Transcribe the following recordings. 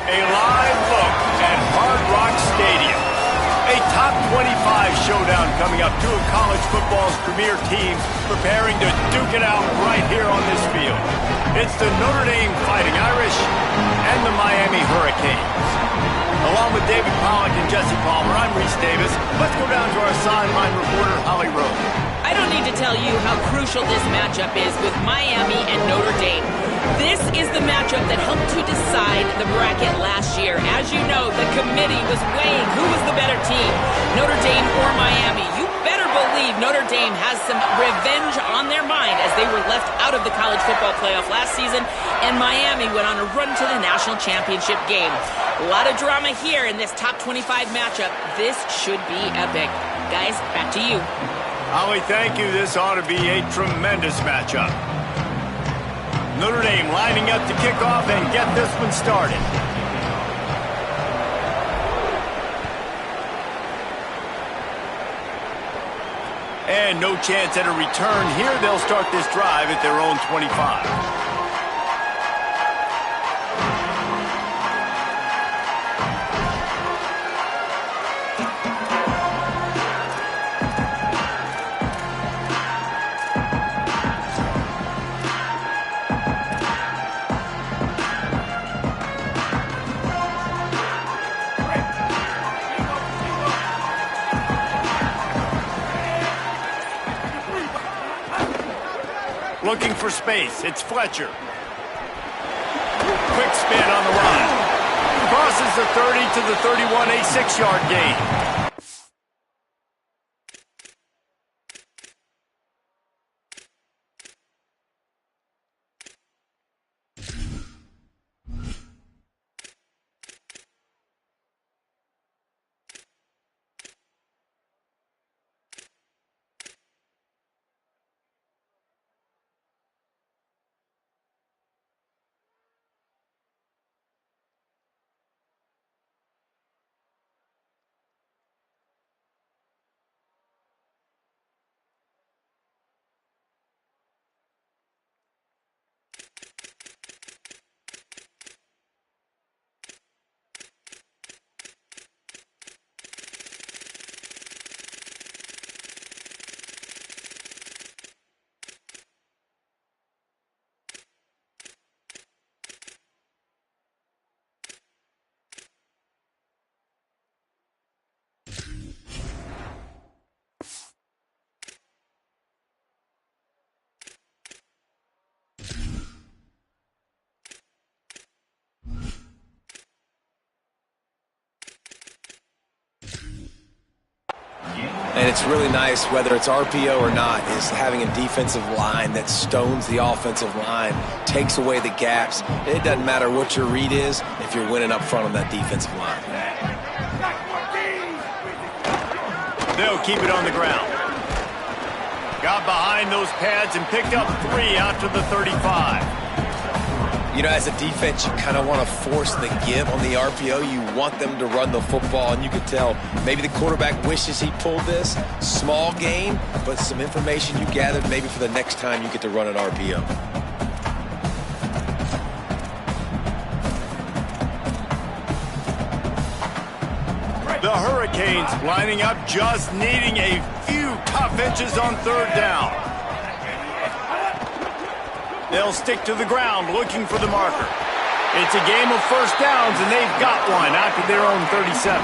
A live look at Hard Rock Stadium. A top 25 showdown coming up. Two of college football's premier teams preparing to duke it out right here on this field. It's the Notre Dame Fighting Irish and the Miami Hurricanes. Along with David Pollack and Jesse Palmer, I'm Reese Davis. Let's go down to our sideline reporter, Holly Rowe. I don't need to tell you how crucial this matchup is with Miami and Notre Dame. This is the matchup that helped to decide the bracket last year. As you know, the committee was weighing who was the better team, Notre Dame or Miami. You better believe Notre Dame has some revenge on their mind as they were left out of the college football playoff last season, and Miami went on a run to the national championship game. A lot of drama here in this top 25 matchup. This should be epic. Guys, back to you. Holly, thank you. This ought to be a tremendous matchup. Notre Dame lining up to kick off and get this one started. And no chance at a return here. They'll start this drive at their own 25. Looking for space. It's Fletcher. Quick spin on the run. Crosses the 30 to the 31, a 6-yard gain. And it's really nice, whether it's RPO or not, is having a defensive line that stones the offensive line, takes away the gaps. It doesn't matter what your read is if you're winning up front on that defensive line. They'll keep it on the ground. Got behind those pads and picked up 3 out to the 35. You know, as a defense, you kind of want to force the give on the RPO. You want them to run the football, and you can tell maybe the quarterback wishes he pulled this. Small gain, but some information you gathered maybe for the next time you get to run an RPO. The Hurricanes lining up, just needing a few tough inches on 3rd down. They'll stick to the ground looking for the marker. It's a game of first downs, and they've got one out to their own 37.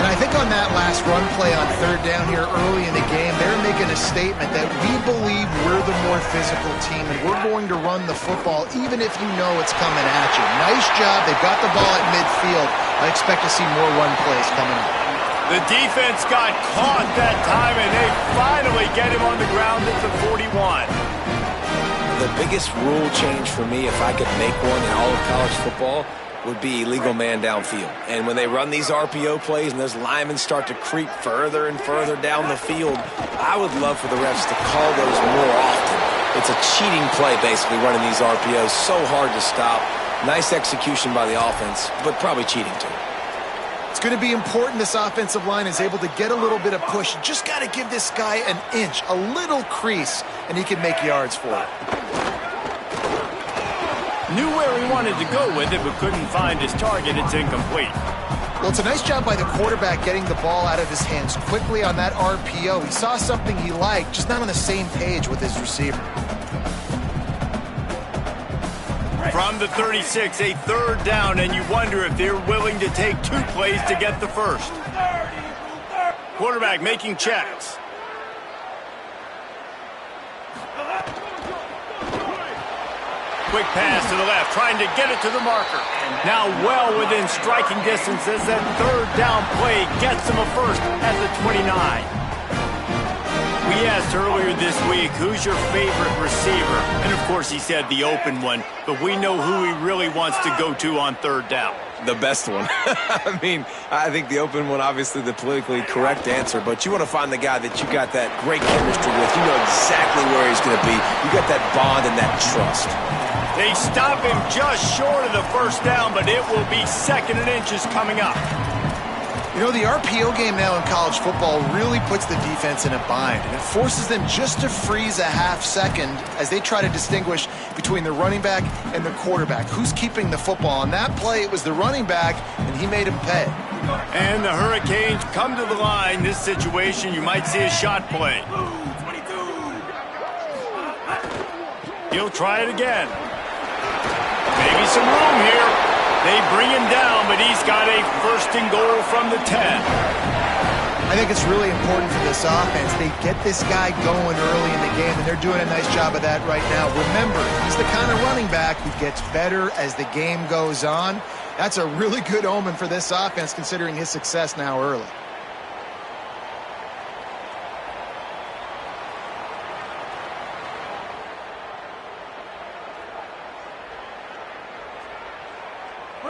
And I think on that last run play on 3rd down here early in the game, they're making a statement that we believe we're the more physical team, and we're going to run the football even if you know it's coming at you. Nice job. They've got the ball at midfield. I expect to see more run plays coming up. The defense got caught that time, and they finally get him on the ground at the 41. The biggest rule change for me, if I could make one in all of college football, would be illegal man downfield. And when they run these RPO plays and those linemen start to creep further and further down the field, I would love for the refs to call those more often. It's a cheating play, basically, running these RPOs. So hard to stop. Nice execution by the offense, but probably cheating too. It's going to be important this offensive line is able to get a little bit of push. You just got to give this guy an inch, a little crease, and he can make yards for it. Knew where he wanted to go with it, but couldn't find his target. It's incomplete. Well, it's a nice job by the quarterback getting the ball out of his hands quickly on that RPO. He saw something he liked, just not on the same page with his receiver. From the 36, a third down, and you wonder if they're willing to take 2 plays to get the first. Quarterback making checks. Quick pass to the left, trying to get it to the marker. Now well within striking distance as that third down play gets him a first at the 29. We asked earlier this week, who's your favorite receiver? And of course he said the open one, but we know who he really wants to go to on third down. The best one. I mean, I think the open one, obviously the politically correct answer, but you want to find the guy that you got that great chemistry with. You know exactly where he's going to be. You got that bond and that trust. They stop him just short of the first down, but it will be 2nd and inches coming up. You know, the RPO game now in college football really puts the defense in a bind, and it forces them just to freeze a half second as they try to distinguish between the running back and the quarterback. Who's keeping the football? On that play, it was the running back, and he made him pay. And the Hurricanes come to the line. This situation, you might see a shot play. He'll try it again. Maybe some room here. They bring him down, but he's got a 1st and goal from the 10. I think it's really important for this offense. They get this guy going early in the game, and they're doing a nice job of that right now. Remember, he's the kind of running back who gets better as the game goes on. That's a really good omen for this offense, considering his success now early.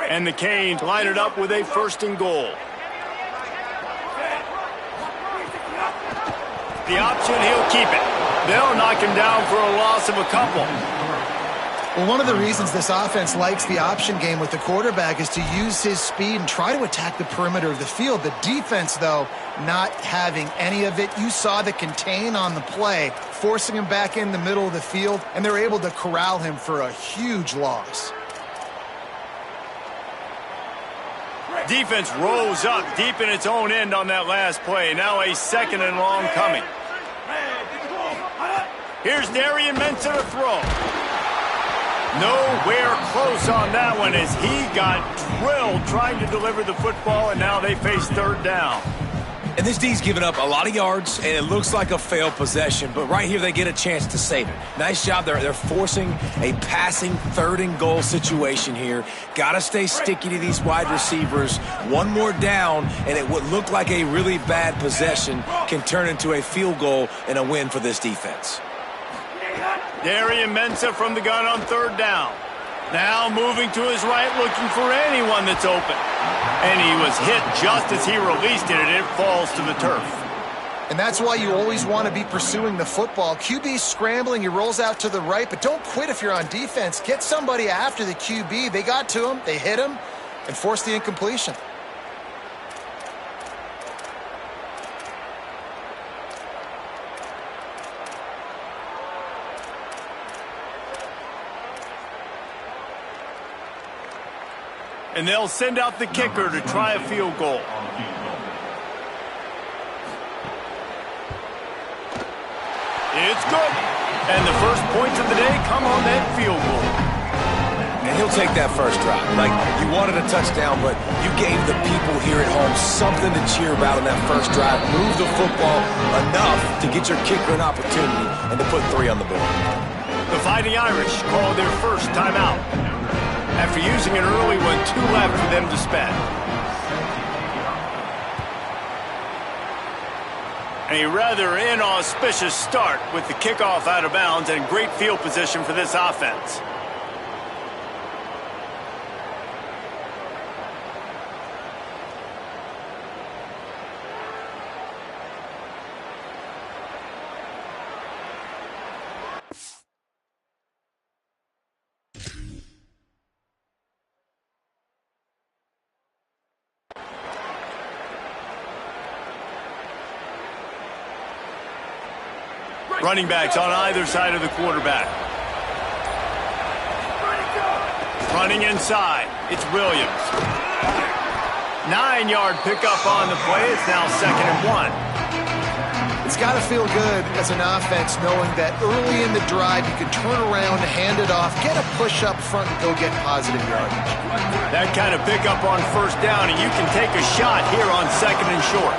And the Canes line it up with a 1st and goal. The option, he'll keep it. They'll knock him down for a loss of a couple. Well, one of the reasons this offense likes the option game with the quarterback is to use his speed and try to attack the perimeter of the field. The defense, though, not having any of it. You saw the contain on the play, forcing him back in the middle of the field, and they're able to corral him for a huge loss. Defense rose up deep in its own end on that last play. Now a 2nd and long coming. Here's Darian Mensah to throw. Nowhere close on that one as he got drilled trying to deliver the football, and now they face 3rd down. And this D's given up a lot of yards, and it looks like a failed possession, but right here they get a chance to save it. Nice job. They're forcing a passing 3rd and goal situation here. Got to stay sticky to these wide receivers. One more down, and it would look like a really bad possession can turn into a field goal and a win for this defense. Darian Mensah from the gun on 3rd down. Now moving to his right, looking for anyone that's open. And he was hit just as he released it, and it falls to the turf. And that's why you always want to be pursuing the football. QB's scrambling, he rolls out to the right, but don't quit if you're on defense. Get somebody after the QB. They got to him, they hit him, and forced the incompletion. And they'll send out the kicker to try a field goal. It's good. And the first points of the day come on that field goal. And he'll take that first drive. Like, you wanted a touchdown, but you gave the people here at home something to cheer about in that first drive. Move the football enough to get your kicker an opportunity and to put 3 on the board. The Fighting Irish call their first timeout. After using an early one, 2 left for them to spend. A rather inauspicious start with the kickoff out of bounds and great field position for this offense. Running backs on either side of the quarterback. Running inside, it's Williams. 9-yard pickup on the play. It's now 2nd and 1. It's got to feel good as an offense knowing that early in the drive you can turn around, hand it off, get a push up front, and go get positive yardage. That kind of pickup on 1st down, and you can take a shot here on 2nd and short.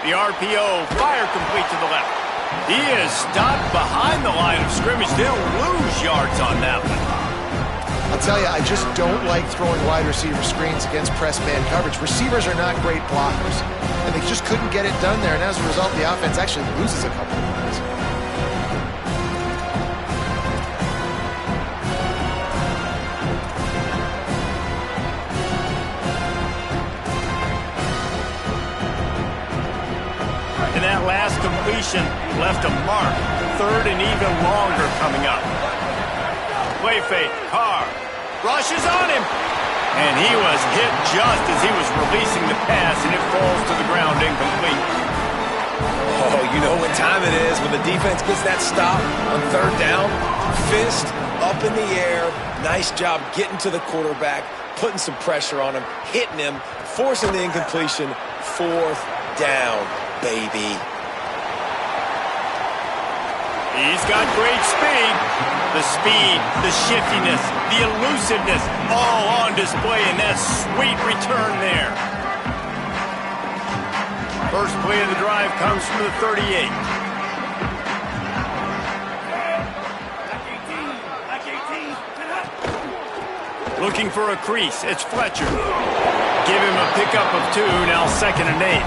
The RPO, fire complete to the left. He is stopped behind the line of scrimmage. They'll lose yards on that one. I'll tell you, I just don't like throwing wide receiver screens against press man coverage. Receivers are not great blockers, and they just couldn't get it done there, and as a result, the offense actually loses a couple of yards. And that last completion left a mark. 3rd and even longer coming up. Play fake, Carr rushes on him, and he was hit just as he was releasing the pass, and it falls to the ground incomplete. Oh, you know what time it is when the defense gets that stop on 3rd down. Fist up in the air. Nice job getting to the quarterback, putting some pressure on him, hitting him, forcing the incompletion. 4th down, baby. He's got great speed. The speed, the shiftiness, the elusiveness, all on display in that sweet return there. First play of the drive comes from the 38. Looking for a crease, it's Fletcher. Give him a pickup of 2, now 2nd and 8.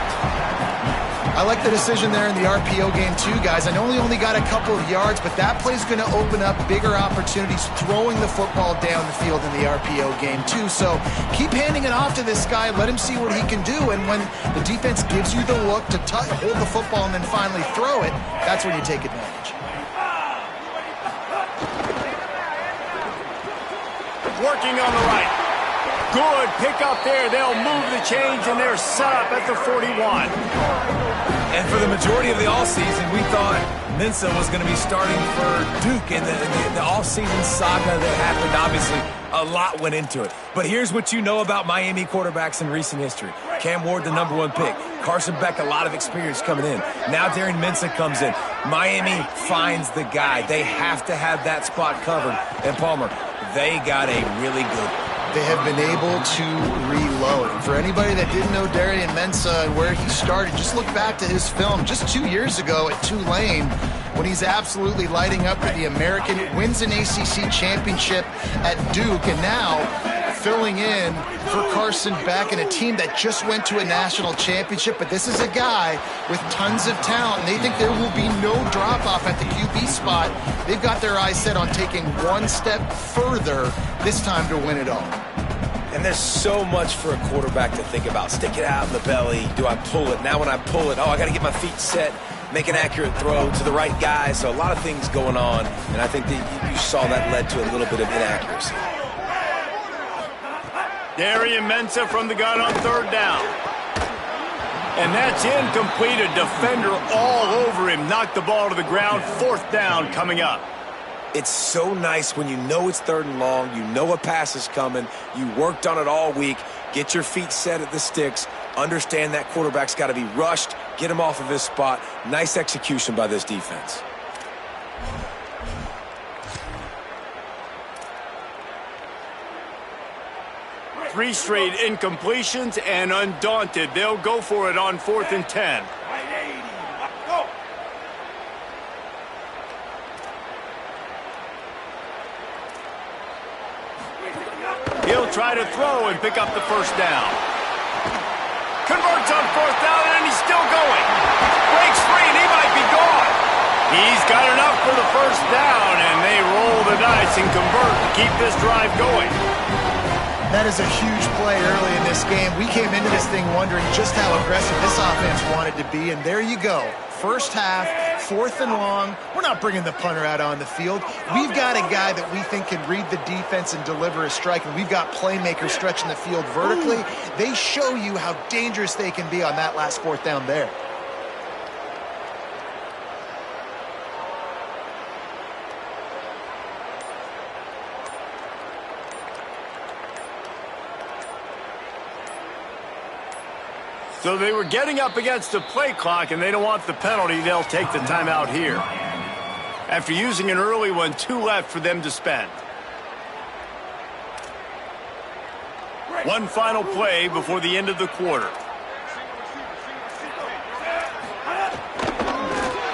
I like the decision there in the RPO game too, guys. I know he only got a couple of yards, but that play's going to open up bigger opportunities throwing the football down the field in the RPO game too. So keep handing it off to this guy. Let him see what he can do. And when the defense gives you the look to hold the football and then finally throw it, that's when you take advantage. Working on the right. Good pick up there. They'll move the chains, and they're set up at the 41. And for the majority of the offseason, we thought Mensah was going to be starting for Duke in the offseason saga that happened. Obviously, a lot went into it. But here's what you know about Miami quarterbacks in recent history. Cam Ward, the #1 pick. Carson Beck, a lot of experience coming in. Now Darren Mensah comes in. Miami finds the guy. They have to have that spot covered. And Palmer, they got a really good one. They have been able to reload. And for anybody that didn't know Darren Mensah and where he started, just look back to his film just 2 years ago at Tulane when he's absolutely lighting up for the American, wins an ACC championship at Duke, and now filling in for Carson Beck and a team that just went to a national championship. But this is a guy with tons of talent, and they think there will be no drop-off at the QB spot. They've got their eyes set on taking one step further this time to win it all. And there's so much for a quarterback to think about. Stick it out in the belly. Do I pull it? Now when I pull it, I got to get my feet set, make an accurate throw to the right guy. So a lot of things going on, and I think that you saw that led to a little bit of inaccuracy. Darren Mensah from the gun on 3rd down. And that's incomplete. A defender all over him. Knocked the ball to the ground. 4th down coming up. It's so nice when you know it's 3rd and long, you know a pass is coming, you worked on it all week, get your feet set at the sticks, understand that quarterback's got to be rushed, get him off of his spot. Nice execution by this defense. Three straight incompletions, and undaunted, they'll go for it on 4th and 10. He'll try to throw and pick up the 1st down. Converts on 4th down, and he's still going. Breaks free, and he might be gone. He's got enough for the 1st down, and they roll the dice and convert to keep this drive going. That is a huge play early in this game. We came into this thing wondering just how aggressive this offense wanted to be, and there you go. First half, 4th and long. We're not bringing the punter out on the field. We've got a guy that we think can read the defense and deliver a strike, and we've got playmakers stretching the field vertically. They show you how dangerous they can be on that last 4th down there. So they were getting up against the play clock, and they don't want the penalty. They'll take the timeout here. After using an early one, 2 left for them to spend. One final play before the end of the quarter.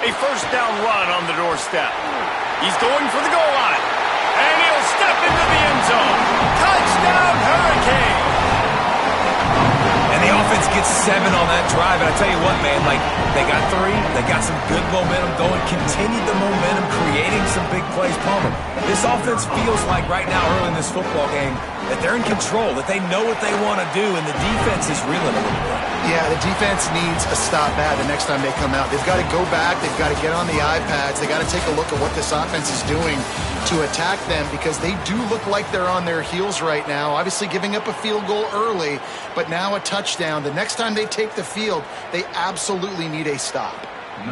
A first down run on the doorstep. He's going for the goal line. And he'll step into the end zone. Touchdown, Hurricane! And the offense gets 7 on that drive. And I tell you what, man, like, they got 3. They got some good momentum going. Continued the momentum, creating some big plays. Palmer, this offense feels like right now, early in this football game, that they're in control, that they know what they want to do, and the defense is reeling a little bit. Yeah, the defense needs a stop bad the next time they come out. They've got to go back. They've got to get on the iPads. They've got to take a look at what this offense is doing to attack them, because they do look like they're on their heels right now. Obviously giving up a field goal early, but now a touchdown. The next time they take the field, they absolutely need a stop.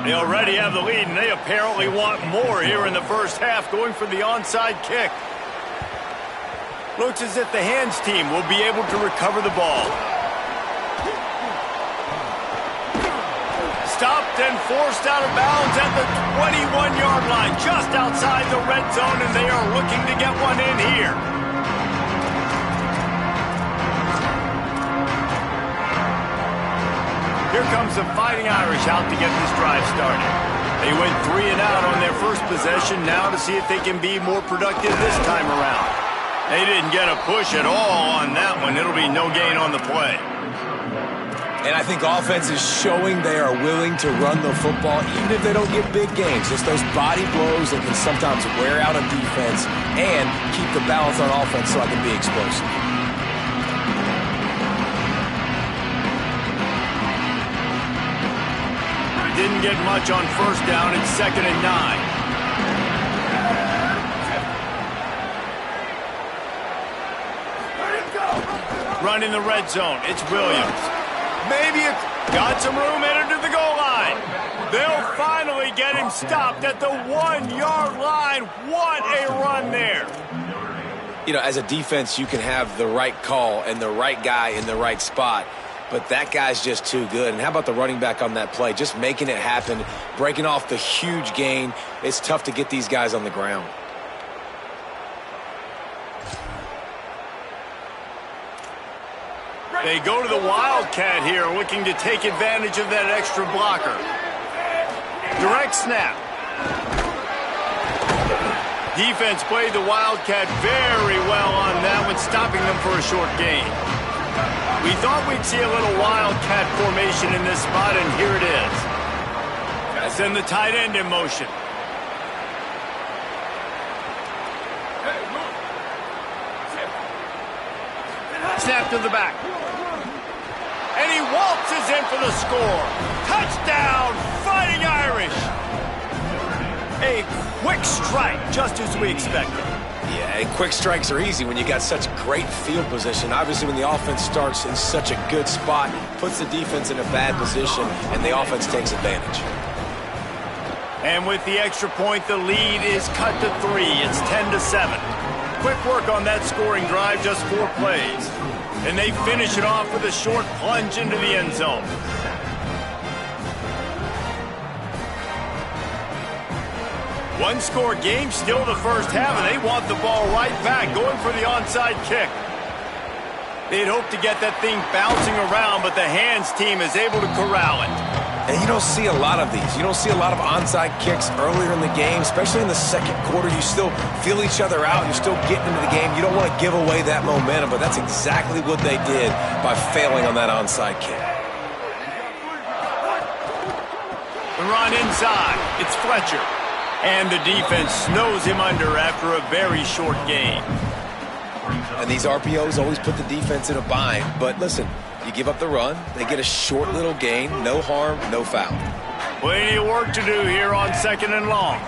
They already have the lead, and they apparently want more here in the first half, going for the onside kick. Looks as if the hands team will be able to recover the ball. Stopped and forced out of bounds at the 21-yard line, just outside the red zone, and they are looking to get one in here. Here comes the Fighting Irish out to get this drive started. They went 3 and out on their first possession, now to see if they can be more productive this time around. They didn't get a push at all on that one. It'll be no gain on the play. And I think offense is showing they are willing to run the football, even if they don't get big gains. Just those body blows that can sometimes wear out a defense and keep the balance on offense so I can be explosive. Didn't get much on first down. It's 2nd and 9. Run in the red zone. It's Williams. Maybe got some room, entered to the goal line. They'll finally get him stopped at the 1-yard line. What a run there. You know, as a defense, you can have the right call and the right guy in the right spot, but that guy's just too good. And how about the running back on that play? Just making it happen, breaking off the huge gain. It's tough to get these guys on the ground. They go to the Wildcat here, looking to take advantage of that extra blocker. Direct snap. Defense played the Wildcat very well on that one, stopping them for a short gain. We thought we'd see a little Wildcat formation in this spot, and here it is. Send the tight end in motion. Snap to the back. And he waltzes in for the score. Touchdown, Fighting Irish. A quick strike, just as we expected. Yeah, and quick strikes are easy when you got such great field position. Obviously, when the offense starts in such a good spot, puts the defense in a bad position, and the offense takes advantage. And with the extra point, the lead is cut to 3. It's 10-7. Quick work on that scoring drive, just 4 plays. And they finish it off with a short plunge into the end zone. One-score game, still the first half, and they want the ball right back, going for the onside kick. They'd hope to get that thing bouncing around, but the hands team is able to corral it. And you don't see a lot of these. You don't see a lot of onside kicks earlier in the game, especially in the second quarter. You still feel each other out. You're still getting into the game. You don't want to give away that momentum, but that's exactly what they did by failing on that onside kick. The run inside. It's Fletcher. And the defense snows him under after a very short gain. And these RPOs always put the defense in a bind. But listen, you give up the run, they get a short little gain, no harm, no foul. Plenty of work to do here on 2nd and long.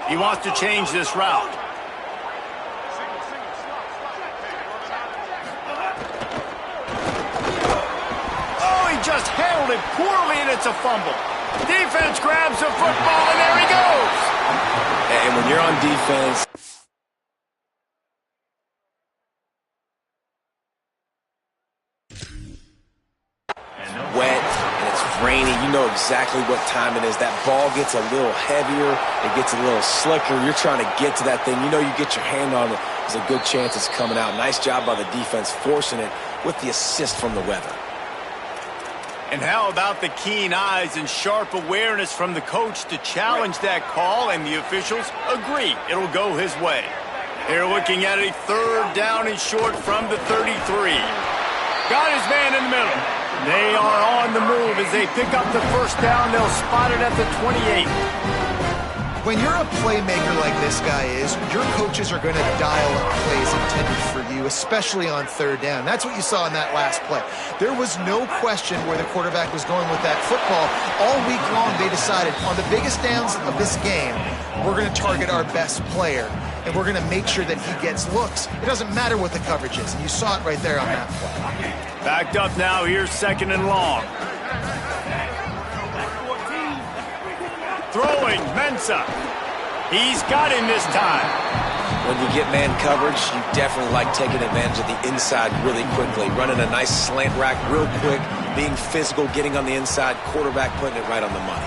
He wants to change this route. Oh, he just handled it poorly, and it's a fumble. Defense grabs the football, and there he goes. And when you're on defense, rainy, you know exactly what time it is. That ball gets a little heavier. It gets a little slicker. You're trying to get to that thing. You know you get your hand on it. There's a good chance it's coming out. Nice job by the defense forcing it with the assist from the weather. And how about the keen eyes and sharp awareness from the coach to challenge that call, and the officials agree it'll go his way. They're looking at a 3rd down and short from the 33. Got his man in the middle. They are on the move as they pick up the 1st down. They'll spot it at the 28. When you're a playmaker like this guy is, your coaches are going to dial up plays intended for you, especially on 3rd down. That's what you saw in that last play. There was no question where the quarterback was going with that football. All week long, they decided on the biggest downs of this game, we're going to target our best player, and we're going to make sure that he gets looks. It doesn't matter what the coverage is, and you saw it right there on that play. Backed up now, here's 2nd and long. Throwing, Mensah. He's got him this time. When you get man coverage, you definitely like taking advantage of the inside really quickly. Running a nice slant rack real quick, being physical, getting on the inside, quarterback putting it right on the money.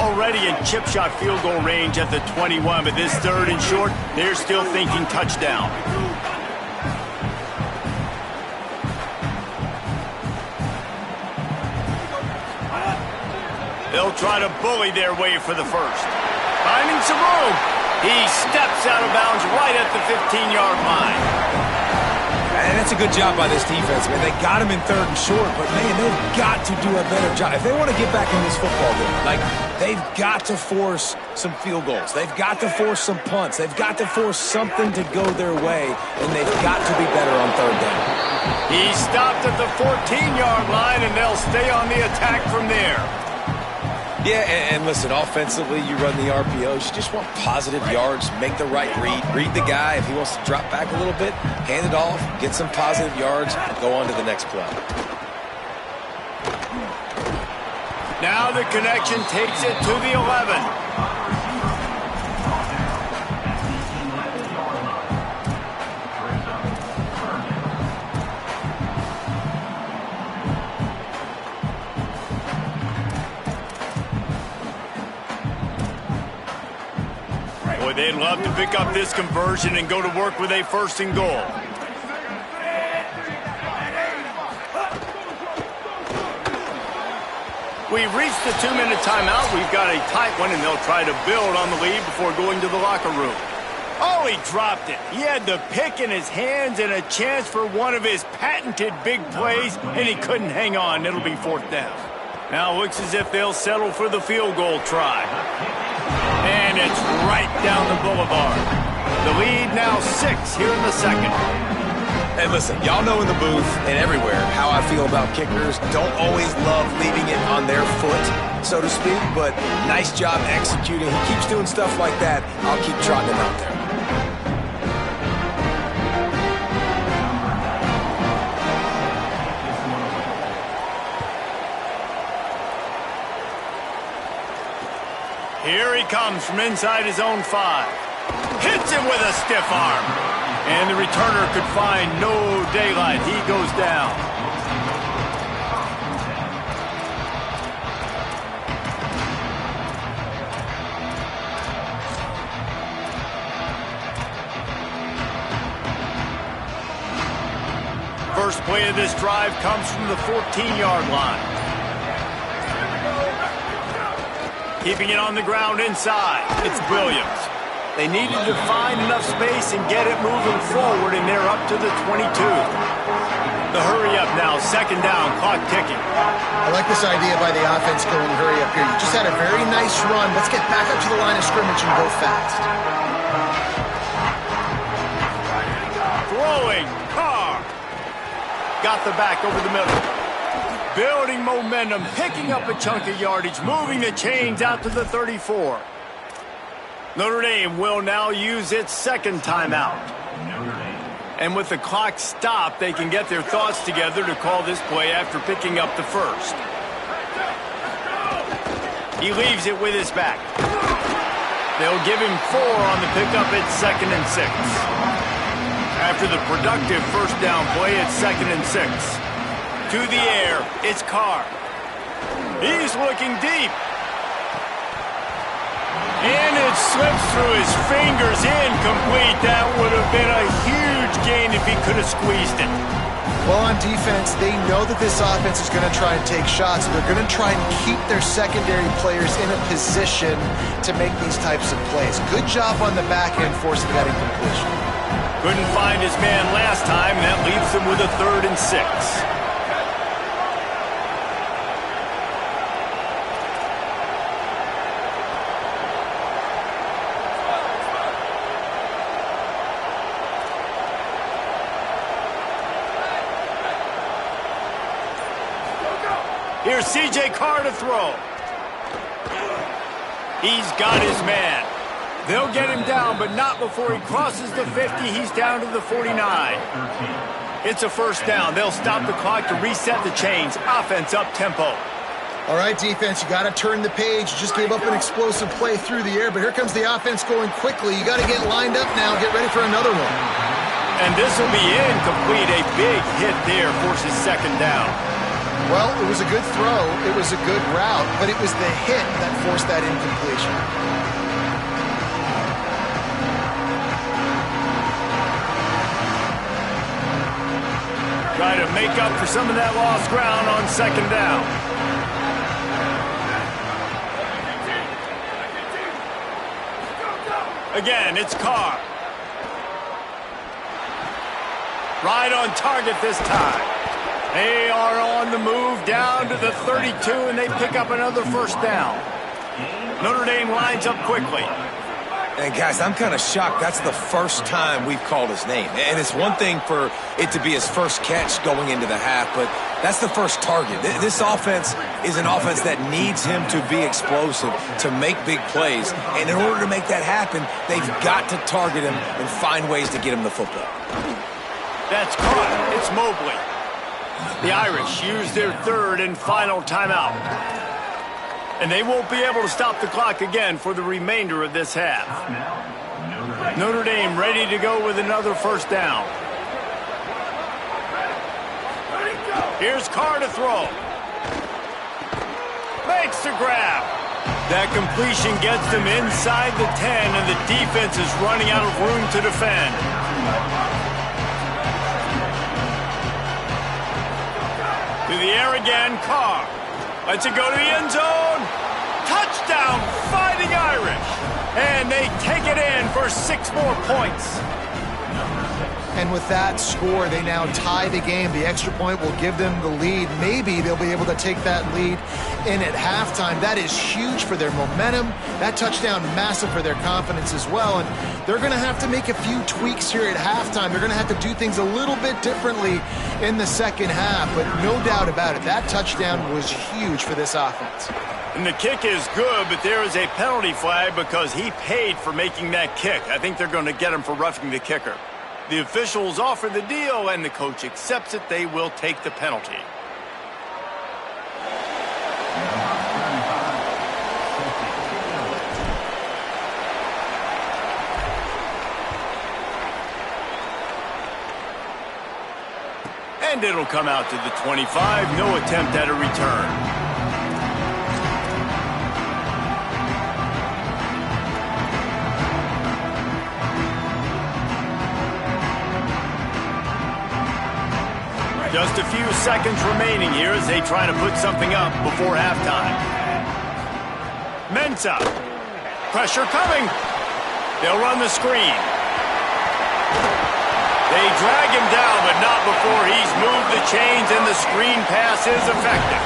Already in chip shot field goal range at the 21, but this 3rd and short, they're still thinking touchdown. They'll try to bully their way for the 1st. Finding some room. He steps out of bounds right at the 15-yard line. And that's a good job by this defense, man. They got him in 3rd and short, but, man, they've got to do a better job. If they want to get back in this football game, like, they've got to force some field goals. They've got to force some punts. They've got to force something to go their way, and they've got to be better on 3rd down. He stopped at the 14-yard line, and they'll stay on the attack from there. Yeah, and listen, offensively, you run the RPOs. You just want positive yards, make the right read the guy. If he wants to drop back a little bit, hand it off, get some positive yards, and go on to the next play. Now the connection takes it to the 11. Boy, they'd love to pick up this conversion and go to work with a 1st and goal. We've reached the 2-minute timeout. We've got a tight one, and they'll try to build on the lead before going to the locker room. Oh, he dropped it. He had the pick in his hands and a chance for one of his patented big plays, and he couldn't hang on. It'll be 4th down. Now it looks as if they'll settle for the field goal try. And it's right down the boulevard. The lead now 6 here in the 2nd. And listen, y'all know in the booth and everywhere how I feel about kickers. Don't always love leaving it on their foot, so to speak, but nice job executing. He keeps doing stuff like that. I'll keep trotting him out there. Here he comes from inside his own 5. Hits him with a stiff arm. And the returner could find no daylight. He goes down. First play of this drive comes from the 14-yard line. Keeping it on the ground inside. It's Williams. They needed to find enough space and get it moving forward, and they're up to the 22. The hurry up now, 2nd down, clock ticking. I like this idea by the offense going hurry up here. You just had a very nice run. Let's get back up to the line of scrimmage and go fast. Throwing, Carr. Got the back over the middle. Building momentum, picking up a chunk of yardage, moving the chains out to the 34. Notre Dame will now use its 2nd timeout. And with the clock stopped, they can get their thoughts together to call this play after picking up the 1st. He leaves it with his back. They'll give him 4 on the pickup at 2nd and 6. After the productive 1st down play, it's 2nd and 6. To the air, it's Carr. He's looking deep. And it slips through his fingers, incomplete. That would have been a huge gain if he could have squeezed it. Well, on defense, they know that this offense is going to try and take shots. They're going to try and keep their secondary players in a position to make these types of plays. Good job on the back end forcing that incompletion. Couldn't find his man last time. That leaves him with a 3rd and 6. Here's C.J. Carr to throw. He's got his man. They'll get him down, but not before he crosses the 50. He's down to the 49. It's a 1st down. They'll stop the clock to reset the chains. Offense up tempo. All right, defense, you got to turn the page. You just gave up an explosive play through the air, but here comes the offense going quickly. You got to get lined up now. Get ready for another one. And this will be incomplete. A big hit there forces 2nd down. Well, it was a good throw, it was a good route, but it was the hit that forced that incompletion. Try to make up for some of that lost ground on 2nd down. Again, it's Carr. Right on target this time. They are on the move down to the 32, and they pick up another 1st down. Notre Dame lines up quickly. And guys, I'm kind of shocked. That's the first time we've called his name. And it's one thing for it to be his first catch going into the half, but that's the first target. This offense is an offense that needs him to be explosive, to make big plays. And in order to make that happen, they've got to target him and find ways to get him the football. That's caught. It's Mobley. The Irish use their 3rd and final timeout. And they won't be able to stop the clock again for the remainder of this half. Notre Dame ready to go with another 1st down. Here's Carr to throw. Makes the grab. That completion gets them inside the 10, and the defense is running out of room to defend. To the air again, Carr. Lets it go to the end zone. Touchdown, Fighting Irish. And they take it in for 6 more points. And with that score, they now tie the game. The extra point will give them the lead. Maybe they'll be able to take that lead in at halftime. That is huge for their momentum. That touchdown, massive for their confidence as well. And they're going to have to make a few tweaks here at halftime. They're going to have to do things a little bit differently in the 2nd half. But no doubt about it, that touchdown was huge for this offense. And the kick is good, but there is a penalty flag because he paid for making that kick. I think they're going to get him for roughing the kicker. The officials offer the deal, and the coach accepts it. They will take the penalty. And it'll come out to the 25. No attempt at a return. Just a few seconds remaining here as they try to put something up before halftime. Mensah. Pressure coming. They'll run the screen. They drag him down, but not before he's moved the chains, and the screen pass is effective.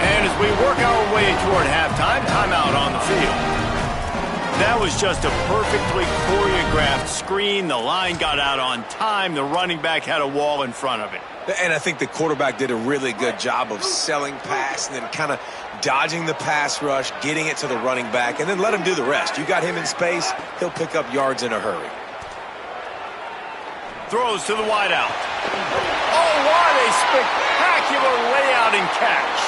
And as we work our way toward halftime, timeout on the field. That was just a perfectly choreographed screen. The line got out on time. The running back had a wall in front of it. And I think the quarterback did a really good job of selling pass and then kind of dodging the pass rush, getting it to the running back, and then let him do the rest. You got him in space, he'll pick up yards in a hurry. Throws to the wideout. Oh, what a spectacular layout and catch.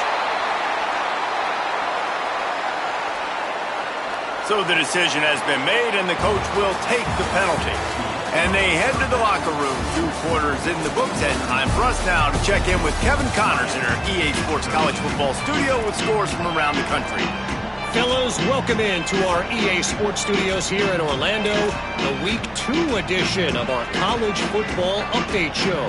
So the decision has been made, and the coach will take the penalty. And they head to the locker room. 2 quarters in the books, and time for us now to check in with Kevin Connors in our EA Sports College Football studio with scores from around the country. Fellas, welcome in to our EA Sports Studios here in Orlando, the Week 2 edition of our College Football Update Show.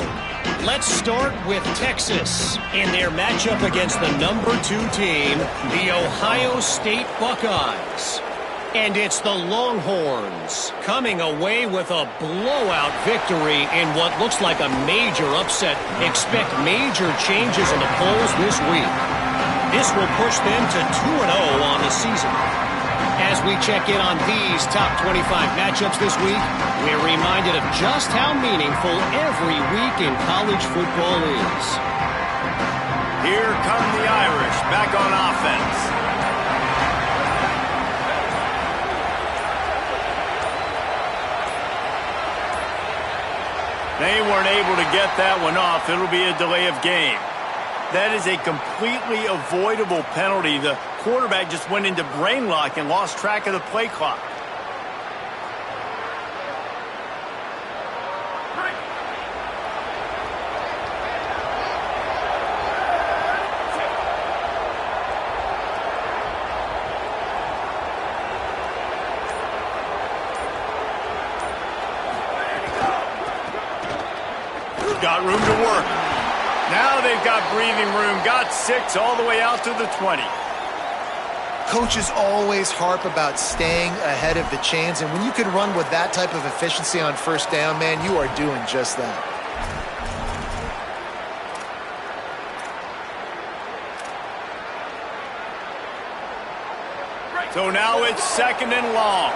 Let's start with Texas in their matchup against the number 2 team, the Ohio State Buckeyes. And it's the Longhorns coming away with a blowout victory in what looks like a major upset. Expect major changes in the polls this week. This will push them to 2-0 on the season. As we check in on these top 25 matchups this week, we're reminded of just how meaningful every week in college football is. Here come the Irish back on offense. They weren't able to get that one off. It'll be a delay of game. That is a completely avoidable penalty. The quarterback just went into brain lock and lost track of the play clock. Got room to work. Now they've got breathing room. Got 6 all the way out to the 20. Coaches always harp about staying ahead of the chains, and when you can run with that type of efficiency on first down, man, you are doing just that. So now it's 2nd and long.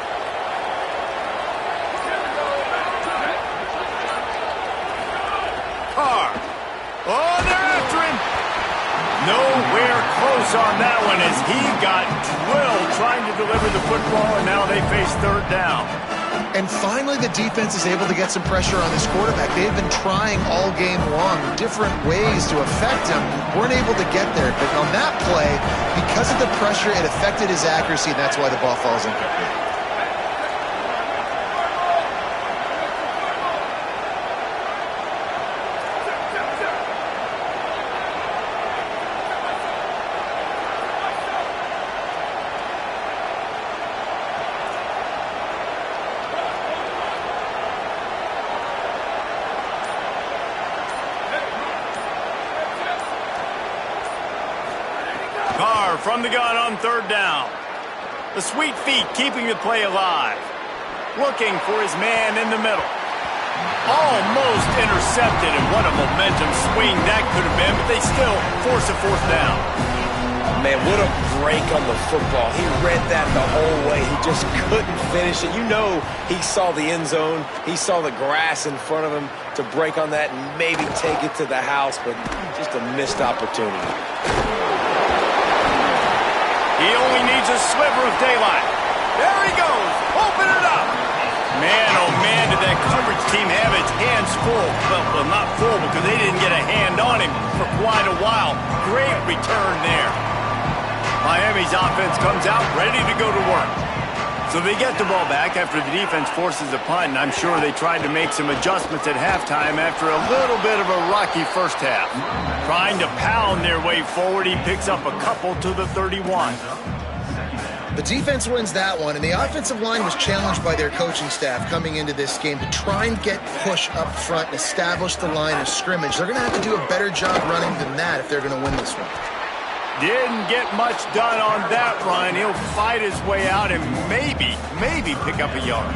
Oh, they're after him. Nowhere close on that one as he got drilled trying to deliver the football, and now they face 3rd down. And finally, the defense is able to get some pressure on this quarterback. They've been trying all game long different ways to affect him. Weren't able to get there. But on that play, because of the pressure, it affected his accuracy, and that's why the ball falls incomplete. From the gun on 3rd down. The sweet feet keeping the play alive. Looking for his man in the middle. Almost intercepted, and what a momentum swing that could have been, but they still force a 4th down. Man, what a break on the football. He read that the whole way. He just couldn't finish it. You know he saw the end zone. He saw the grass in front of him to break on that and maybe take it to the house, but just a missed opportunity. He only needs a sliver of daylight. There he goes. Open it up. Man, oh man, did that coverage team have its hands full. Well, not full because they didn't get a hand on him for quite a while. Great return there. Miami's offense comes out ready to go to work. So they get the ball back after the defense forces a punt, and I'm sure they tried to make some adjustments at halftime after a little bit of a rocky first half. Trying to pound their way forward, he picks up a couple to the 31. The defense wins that one, and the offensive line was challenged by their coaching staff coming into this game to try and get push up front and establish the line of scrimmage. They're going to have to do a better job running than that if they're going to win this one. Didn't get much done on that run. He'll fight his way out and maybe pick up a yard.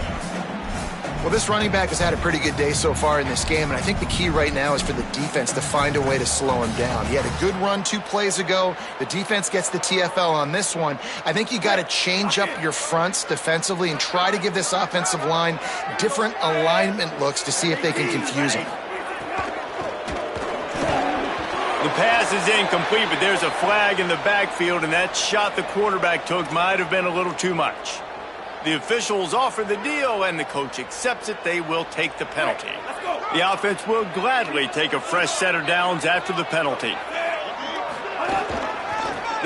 Well, this running back has had a pretty good day so far in this game, and I think the key right now is for the defense to find a way to slow him down. He had a good run 2 plays ago. The defense gets the TFL on this one. I think you got to change up your fronts defensively and try to give this offensive line different alignment looks to see if they can confuse him. The pass is incomplete, but there's a flag in the backfield, and that shot the quarterback took might have been a little too much. The officials offer the deal, and the coach accepts it. They will take the penalty. The offense will gladly take a fresh set of downs after the penalty.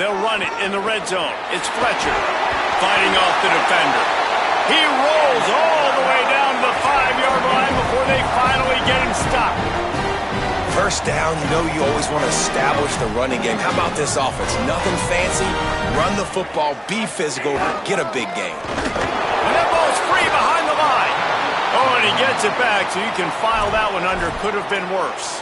They'll run it in the red zone. It's Fletcher fighting off the defender. He rolls all the way down to the 5-yard line. first down, you know you always want to establish the running game. How about this offense? Nothing fancy. Run the football, be physical, get a big gain. And that ball's free behind the line. Oh, and he gets it back, so you can file that one under. Could have been worse.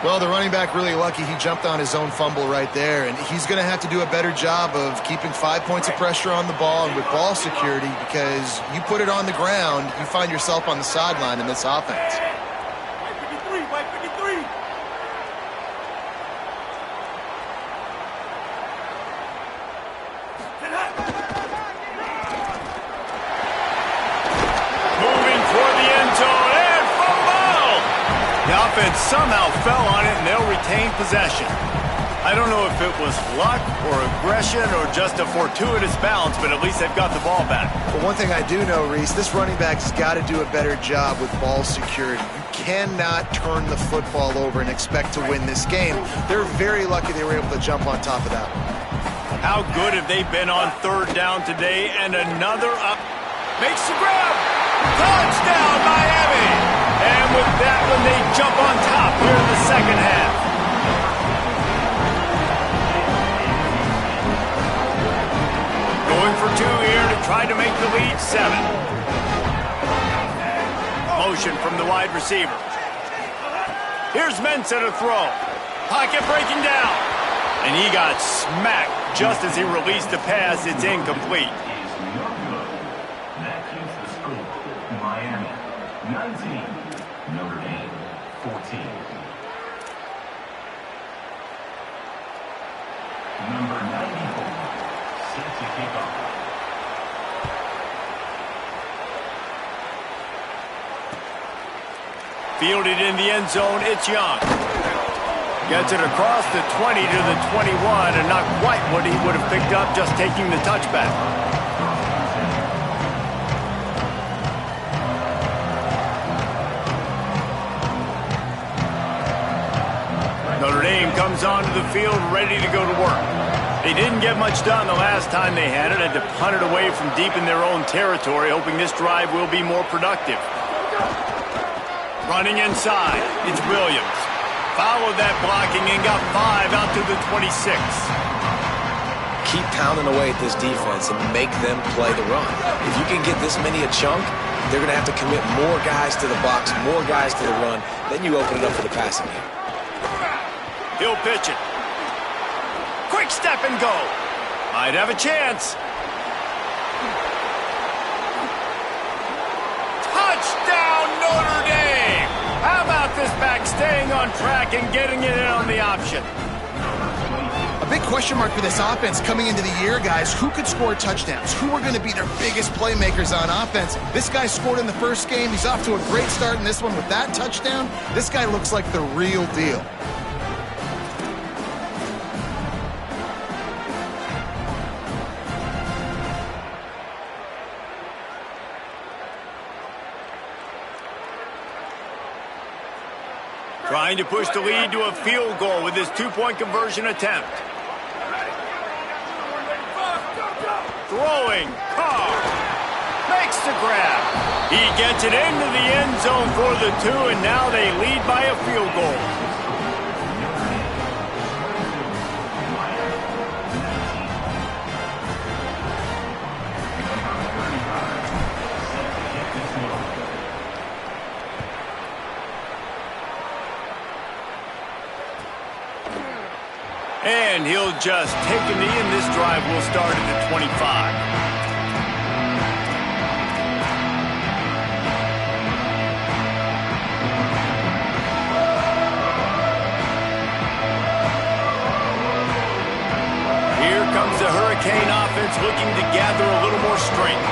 Well, the running back really lucky he jumped on his own fumble right there, and he's going to have to do a better job of keeping 5 points of pressure on the ball and with ball security, because you put it on the ground, you find yourself on the sideline in this offense. Moving toward the end zone, and fumble! The offense somehow fell on it, and they'll retain possession. I don't know if it was luck or aggression or just a fortuitous bounce, but at least they've got the ball back. But one thing I do know, Reese, this running back's got to do a better job with ball security. You cannot turn the football over and expect to win this game. They're very lucky they were able to jump on top of that one. How good have they been on third down today? And another up. Makes the grab. Touchdown, Miami! And with that one, they jump on top here in the second half. Going for two here to try to make the lead 7. Motion from the wide receiver. Here's Mensah to throw. Pocket breaking down. And he got smacked just as he released the pass. It's incomplete. That keeps the score. Miami 19, Notre Dame 14. Number 94, set to kick off. Fielded in the end zone, it's Young. Gets it across the 20 to the 21, and not quite what he would have picked up just taking the touchback. Notre Dame comes onto the field ready to go to work. They didn't get much done the last time they had it to punt it away from deep in their own territory, hoping this drive will be more productive. Running inside, it's Williams. Followed that blocking and got 5 out to the 26. Keep pounding away at this defense and make them play the run. If you can get this many a chunk, they're going to have to commit more guys to the box, more guys to the run. Then you open it up for the passing game. He'll pitch it. Quick step and go. Might have a chance. Touchdown, Notre Dame! How about this back staying on track and getting it in on the option? A big question mark for this offense coming into the year, guys. Who could score touchdowns? Who are going to be their biggest playmakers on offense? This guy scored in the first game. He's off to a great start in this one with that touchdown. This guy looks like the real deal. Trying to push the lead to a field goal with his 2-point conversion attempt. Throwing. Carr makes the grab. He gets it into the end zone for the 2, and now they lead by a field goal. And he'll just take a knee, and this drive will start at the 25. Here comes the Hurricane offense looking to gather a little more strength.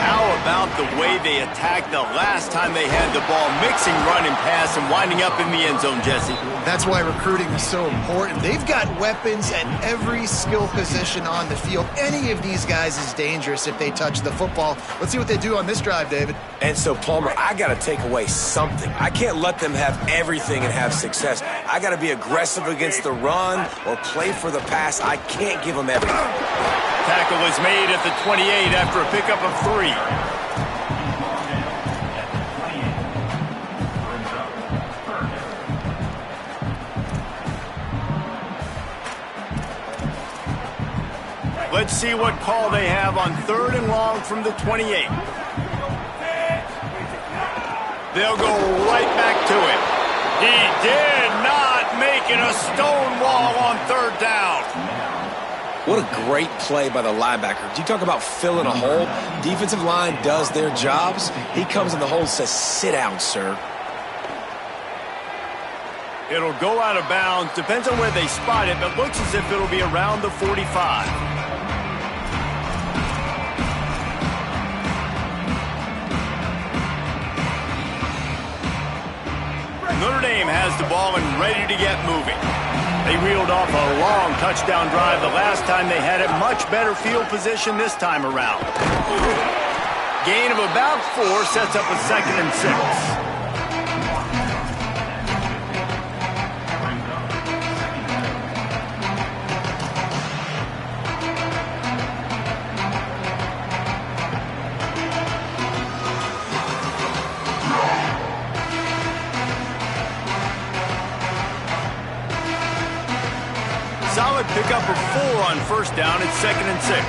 How about the way they attacked the last time they had the ball, mixing run and pass and winding up in the end zone, Jesse? That's why recruiting is so important. They've got weapons at every skill position on the field. Any of these guys is dangerous if they touch the football. Let's see what they do on this drive, David. And so, Palmer, I got to take away something. I can't let them have everything and have success. I got to be aggressive against the run or play for the pass. I can't give them everything. Tackle is made at the 28 after a pickup of 3. Let's see what call they have on 3rd and long from the 28. They'll go right back to it. He did not make it a stone wall on 3rd down. What a great play by the linebacker. You talk about filling a hole. Defensive line does their jobs. He comes in the hole and says, sit down, sir. It'll go out of bounds. Depends on where they spot it, but looks as if it'll be around the 45. Notre Dame has the ball and ready to get moving. They reeled off a long touchdown drive the last time they had it. Much better field position this time around. Gain of about 4 sets up a 2nd and 6. Solid pickup of 4 on 1st down. It's 2nd and 6.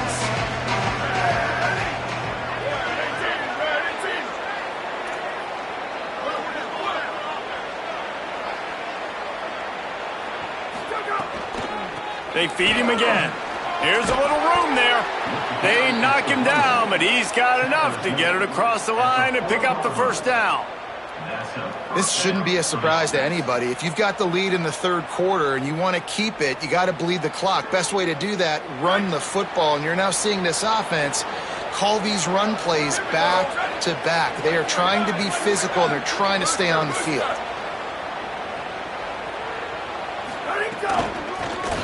They feed him again. Here's a little room there. They knock him down, but he's got enough to get it across the line and pick up the 1st down. This shouldn't be a surprise to anybody. If you've got the lead in the 3rd quarter and you want to keep it, you got to bleed the clock. Best way to do that, run the football. And you're now seeing this offense call these run plays back to back. They are trying to be physical, and they're trying to stay on the field.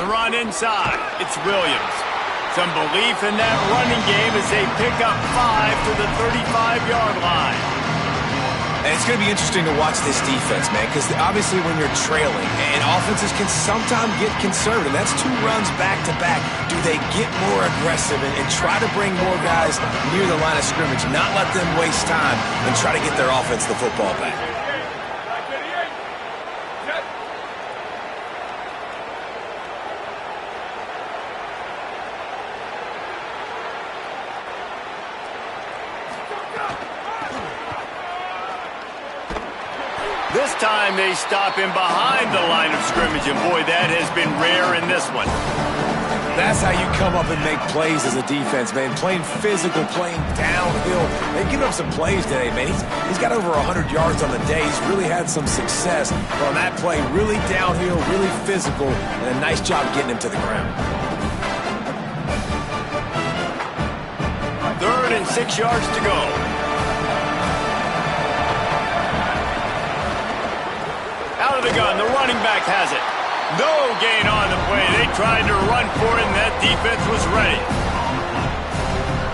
The run inside. It's Williams. Some belief in that running game as they pick up 5 to the 35-yard line. And it's going to be interesting to watch this defense, man, because obviously when you're trailing, and offenses can sometimes get conservative. That's 2 runs back-to-back. Do they get more aggressive and try to bring more guys near the line of scrimmage, not let them waste time, and try to get their offense the football back? This time they stop him behind the line of scrimmage, and boy, that has been rare in this one. That's how you come up and make plays as a defense, man. Playing physical, playing downhill. They've given up some plays today, man. He's got over 100 yards on the day. He's really had some success. But on that play, really downhill, really physical, and a nice job getting him to the ground. 3rd and 6 yards to go. Out of the gun, the running back has it. No gain on the play. They tried to run for it, and that defense was ready.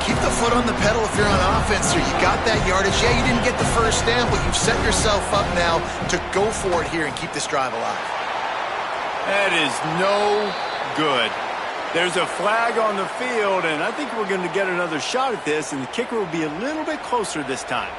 Keep the foot on the pedal if you're on offense here. You got that yardage. Yeah, you didn't get the 1st down, but you've set yourself up now to go for it here and keep this drive alive. That is no good. There's a flag on the field, and I think we're going to get another shot at this, and the kicker will be a little bit closer this time.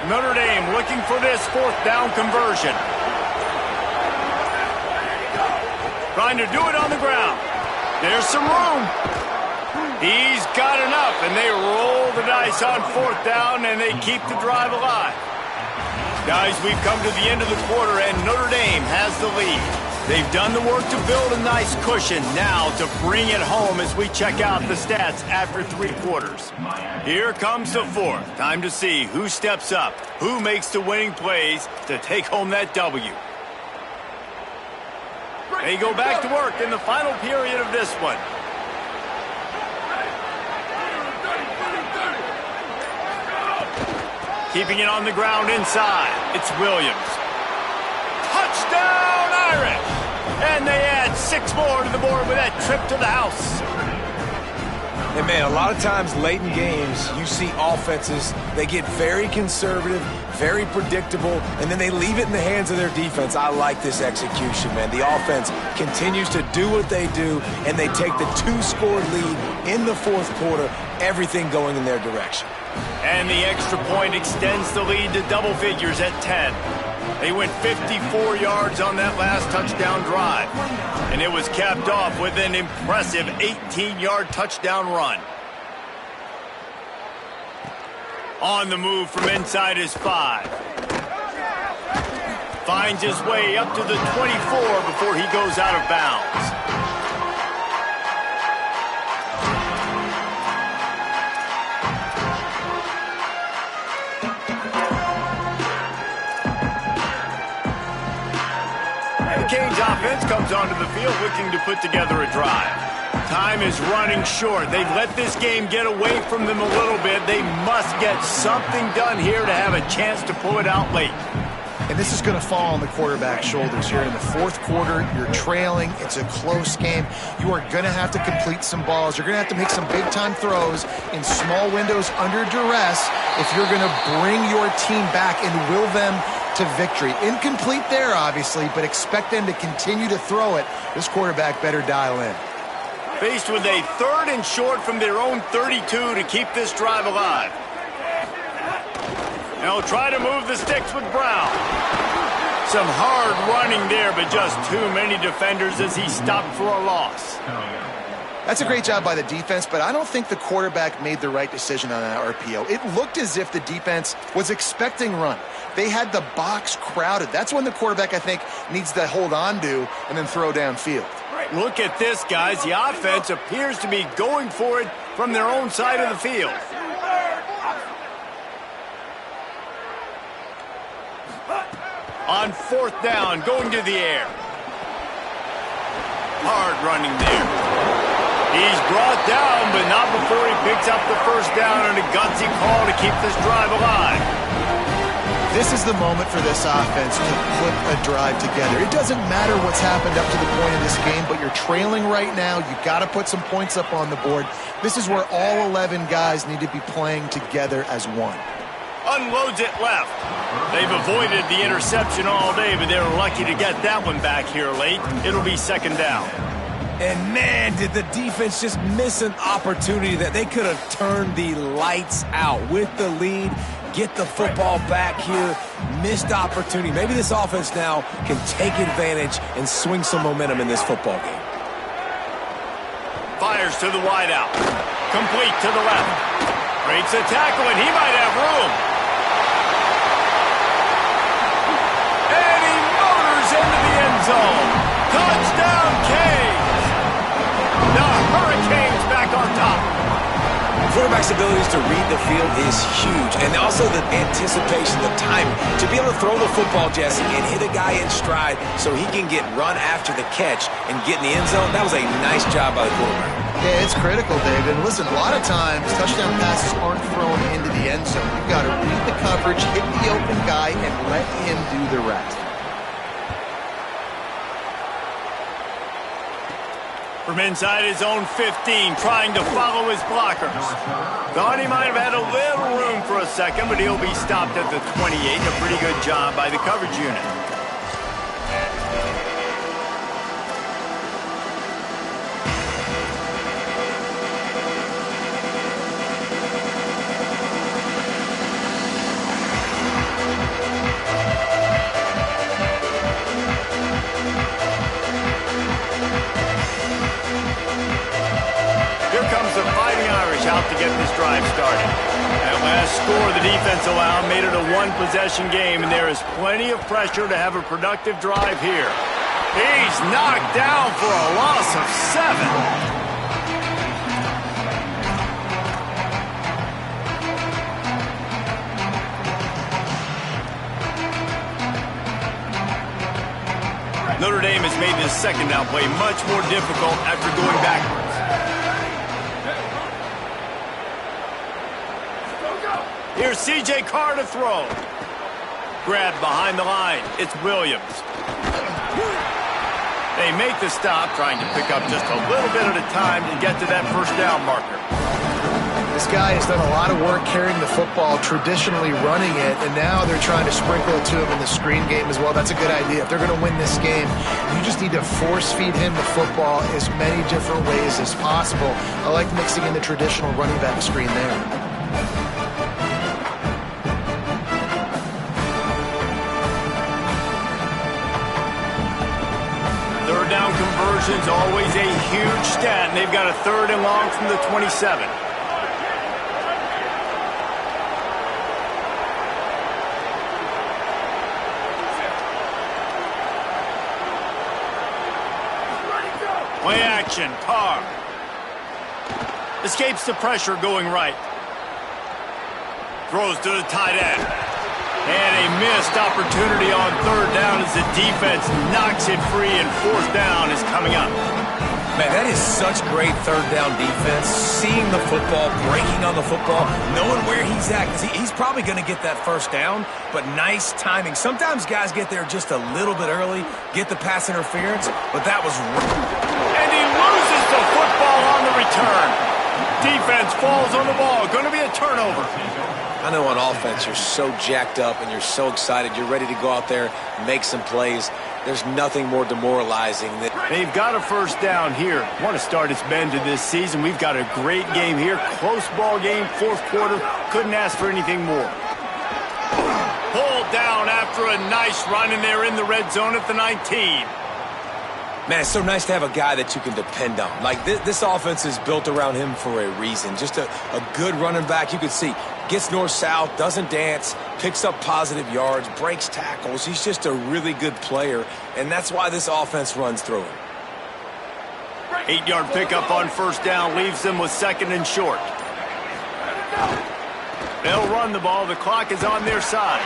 Notre Dame looking for this 4th down conversion. Trying to do it on the ground. There's some room. He's got enough, and they roll the dice on 4th down, and they keep the drive alive. Guys, we've come to the end of the quarter, and Notre Dame has the lead. They've done the work to build a nice cushion. Now to bring it home as we check out the stats after 3 quarters. Here comes the 4th. Time to see who steps up, who makes the winning plays to take home that W. They go back to work in the final period of this one. Keeping it on the ground inside. It's Williams. Touchdown, Irish! And they add 6 more to the board with that trip to the house. And, man, a lot of times late in games, you see offenses, they get very conservative, very predictable, and then they leave it in the hands of their defense. I like this execution, man. The offense continues to do what they do, and they take the 2-score lead in the fourth quarter, everything going in their direction. And the extra point extends the lead to double figures at 10. They went 54 yards on that last touchdown drive. And it was capped off with an impressive 18-yard touchdown run. On the move from inside his 5. Finds his way up to the 24 before he goes out of bounds. Canes offense comes onto the field looking to put together a drive. Time is running short. They've let this game get away from them a little bit. They must get something done here to have a chance to pull it out late. And this is going to fall on the quarterback's shoulders here in the fourth quarter. You're trailing. It's a close game. You are going to have to complete some balls. You're going to have to make some big-time throws in small windows under duress if you're going to bring your team back and will them to victory. Incomplete there, obviously, but expect them to continue to throw it. This quarterback better dial in. Faced with a 3rd and short from their own 32 to keep this drive alive. They'll try to move the sticks with Brown. Some hard running there, but just too many defenders as he stopped for a loss. That's a great job by the defense, but I don't think the quarterback made the right decision on that RPO. It looked as if the defense was expecting run. They had the box crowded. That's when the quarterback, I think, needs to hold on to and then throw downfield. Look at this, guys. The offense appears to be going for it from their own side of the field. On 4th down, going to the air. Hard running there. He's brought down, but not before he picks up the 1st down and a gutsy call to keep this drive alive. This is the moment for this offense to put a drive together. It doesn't matter what's happened up to the point of this game, but you're trailing right now. You've got to put some points up on the board. This is where all 11 guys need to be playing together as one. Unloads it left. They've avoided the interception all day, but they were lucky to get that one back here late. It'll be 2nd down. And, man, did the defense just miss an opportunity that they could have turned the lights out with the lead, get the football back here, missed opportunity. Maybe this offense now can take advantage and swing some momentum in this football game. Fires to the wideout. Complete to the left. Breaks a tackle, and he might have room. And he motors into the end zone. Touchdown, Canes. The Hurricanes back on top. Quarterback's abilities to read the field is huge, and also the anticipation, the timing. To be able to throw the football, Jesse, and hit a guy in stride so he can get run after the catch and get in the end zone, that was a nice job by the quarterback. Yeah, it's critical, David. Listen, a lot of times, touchdown passes aren't thrown into the end zone. You've got to read the coverage, hit the open guy, and let him do the rest. From inside his own 15, trying to follow his blockers. Thought he might have had a little room for a second, but he'll be stopped at the 28. A pretty good job by the coverage unit. Out to get this drive started. That last score the defense allowed made it a 1-possession game, and there is plenty of pressure to have a productive drive here. He's knocked down for a loss of 7. Notre Dame has made this 2nd down play much more difficult after going backwards. Here's C.J. Carr to throw. Grabbed behind the line. It's Williams. They make the stop, trying to pick up just a little bit at a time to get to that first down marker. This guy has done a lot of work carrying the football, traditionally running it, and now they're trying to sprinkle it to him in the screen game as well. That's a good idea. If they're going to win this game, you just need to force-feed him the football as many different ways as possible. I like mixing in the traditional running back screen there. Third down conversion's always a huge stat, and they've got a 3rd and long from the 27. Play action, Carr. Escapes the pressure going right. Throws to the tight end. And a missed opportunity on 3rd down as the defense knocks it free, and 4th down is coming up. Man, that is such great 3rd down defense. Seeing the football, breaking on the football, knowing where he's at. Because he's probably going to get that 1st down, but nice timing. Sometimes guys get there just a little bit early, get the pass interference, but that was... And he loses the football on the return. Defense falls on the ball. Going to be a turnover. I know on offense you're so jacked up and you're so excited. You're ready to go out there and make some plays. There's nothing more demoralizing than... They've got a 1st down here. Want to start its bend to this season. We've got a great game here. Close ball game, 4th quarter. Couldn't ask for anything more. Pulled down after a nice run, and they're in the red zone at the 19. Man, it's so nice to have a guy that you can depend on. Like, this offense is built around him for a reason. Just a good running back. You can see, gets north-south, doesn't dance, picks up positive yards, breaks tackles. He's just a really good player, and that's why this offense runs through him. 8-yard pickup on 1st down leaves them with 2nd and short. They'll run the ball. The clock is on their side.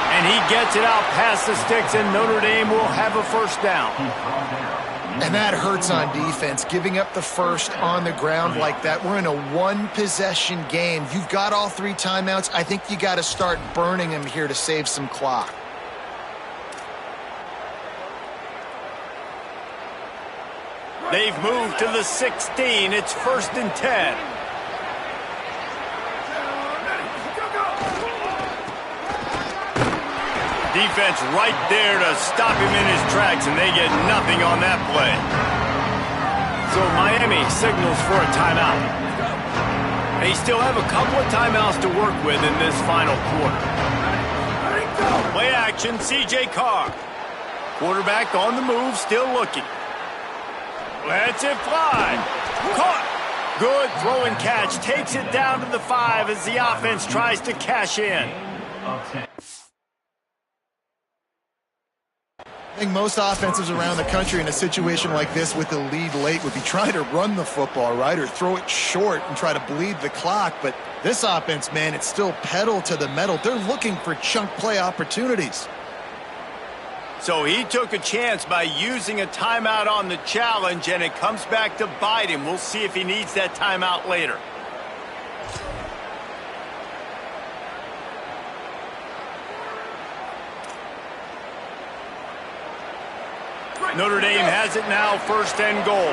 And he gets it out past the sticks, and Notre Dame will have a 1st down. And that hurts on defense, giving up the 1st on the ground like that. We're in a 1-possession game. You've got all 3 timeouts. I think you got to start burning them here to save some clock. They've moved to the 16. It's 1st and 10. Defense right there to stop him in his tracks, and they get nothing on that play. So Miami signals for a timeout. They still have a couple of timeouts to work with in this final quarter. Play action, C.J. Carr. Quarterback on the move, still looking. Lets it fly. Caught. Good throw and catch. Takes it down to the 5 as the offense tries to cash in. I think most offenses around the country in a situation like this with the lead late would be trying to run the football, right, or throw it short and try to bleed the clock. But this offense, man, it's still pedal to the metal. They're looking for chunk play opportunities. So he took a chance by using a timeout on the challenge, and it comes back to bite him. We'll see if he needs that timeout later. Notre Dame has it now, 1st and goal.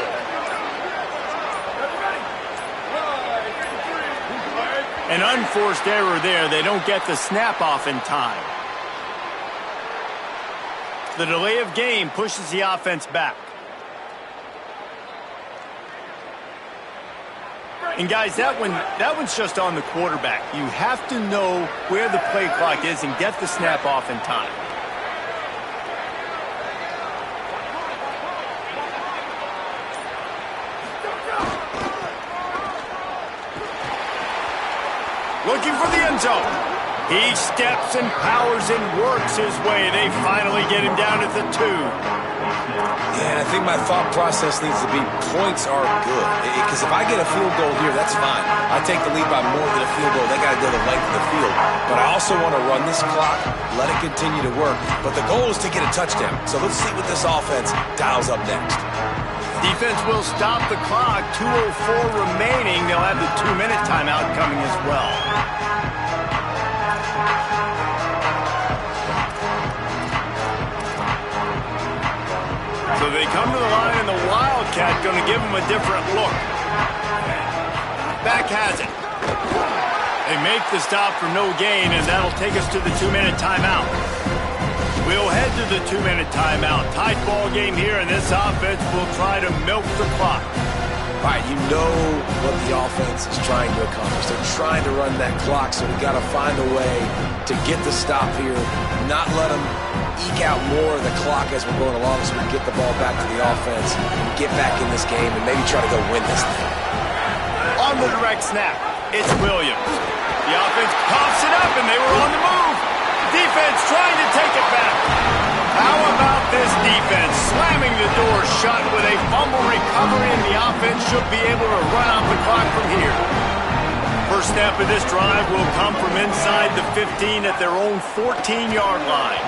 An unforced error there. They don't get the snap off in time. The delay of game pushes the offense back. And guys, that one's just on the quarterback. You have to know where the play clock is and get the snap off in time. Looking for the end zone. He steps and powers and works his way. They finally get him down at the 2. Yeah, I think my thought process needs to be points are good. Because if I get a field goal here, that's fine. I take the lead by more than a field goal. They got to go the length of the field. But I also want to run this clock, let it continue to work. But the goal is to get a touchdown. So let's see what this offense dials up next. Defense will stop the clock. 2:04 remaining. They'll have the 2-minute timeout coming as well. So they come to the line, and the Wildcat going to give them a different look. Back has it. They make the stop for no gain, and that'll take us to the 2-minute timeout. We'll head to the 2-minute timeout. Tight ball game here, and this offense will try to milk the clock. All right, you know what the offense is trying to accomplish. They're trying to run that clock, so we got to find a way to get the stop here, not let them eke out more of the clock as we're going along, so we can get the ball back to the offense and get back in this game and maybe try to go win this thing. On the direct snap, it's Williams. The offense pops it up, and they were on the move. Defense trying to take it back. How about this defense slamming the door shut with a fumble recovery, and the offense should be able to run out the clock from here. First snap of this drive will come from inside the 15 at their own 14-yard line.